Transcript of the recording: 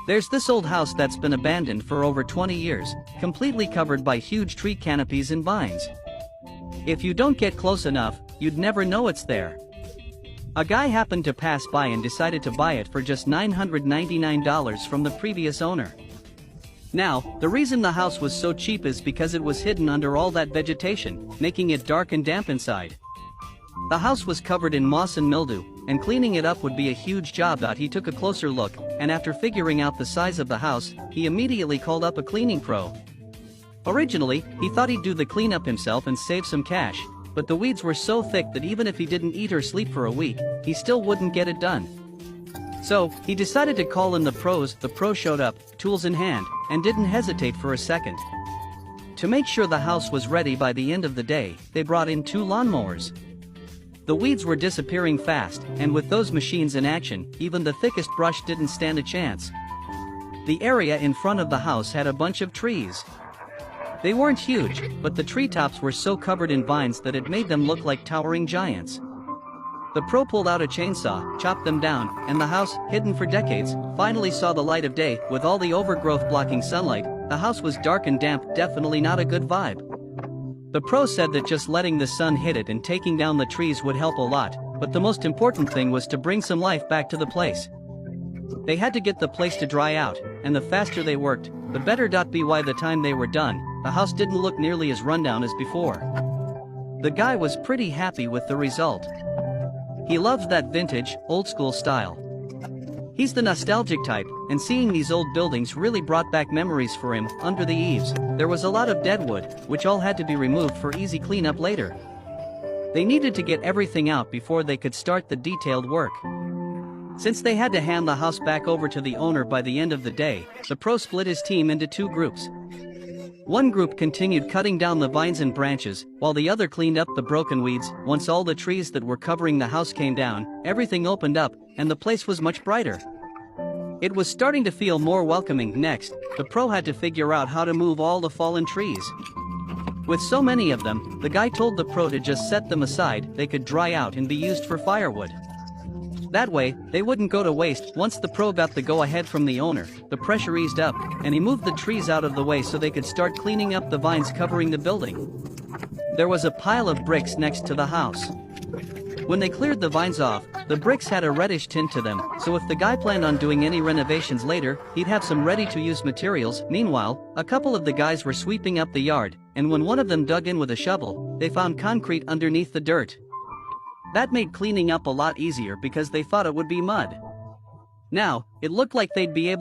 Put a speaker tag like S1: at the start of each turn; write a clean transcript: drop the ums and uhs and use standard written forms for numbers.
S1: There's this old house that's been abandoned for over 20 years, completely covered by huge tree canopies and vines. If you don't get close enough, you'd never know it's there. A guy happened to pass by and decided to buy it for just $999 from the previous owner. Now, the reason the house was so cheap is because it was hidden under all that vegetation, making it dark and damp inside. The house was covered in moss and mildew, and cleaning it up would be a huge job. He took a closer look, and after figuring out the size of the house, he immediately called up a cleaning pro. Originally, he thought he'd do the cleanup himself and save some cash, but the weeds were so thick that even if he didn't eat or sleep for a week, he still wouldn't get it done. So, he decided to call in the pros. The pro showed up, tools in hand, and didn't hesitate for a second. To make sure the house was ready by the end of the day, they brought in 2 lawnmowers. The weeds were disappearing fast, and with those machines in action, even the thickest brush didn't stand a chance. The area in front of the house had a bunch of trees. They weren't huge, but the treetops were so covered in vines that it made them look like towering giants. The pro pulled out a chainsaw, chopped them down, and the house, hidden for decades, finally saw the light of day. With all the overgrowth blocking sunlight, the house was dark and damp, definitely not a good vibe. The pro said that just letting the sun hit it and taking down the trees would help a lot, but the most important thing was to bring some life back to the place. They had to get the place to dry out, and the faster they worked, the better. By the time they were done, the house didn't look nearly as rundown as before. The guy was pretty happy with the result. He loves that vintage, old-school style. He's the nostalgic type, and seeing these old buildings really brought back memories for him. Under the eaves, there was a lot of dead wood, which all had to be removed for easy cleanup later. They needed to get everything out before they could start the detailed work. Since they had to hand the house back over to the owner by the end of the day, the pro split his team into 2 groups. One group continued cutting down the vines and branches, while the other cleaned up the broken weeds. Once all the trees that were covering the house came down, everything opened up, and the place was much brighter. It was starting to feel more welcoming. Next, the pro had to figure out how to move all the fallen trees. With so many of them, the guy told the pro to just set them aside. They could dry out and be used for firewood. That way, they wouldn't go to waste. Once the pro got the go-ahead from the owner, the pressure eased up, and he moved the trees out of the way so they could start cleaning up the vines covering the building. There was a pile of bricks next to the house. When they cleared the vines off, the bricks had a reddish tint to them, so if the guy planned on doing any renovations later, he'd have some ready-to-use materials. Meanwhile, a couple of the guys were sweeping up the yard, and when one of them dug in with a shovel, they found concrete underneath the dirt. That made cleaning up a lot easier because they thought it would be mud. Now, it looked like they'd be able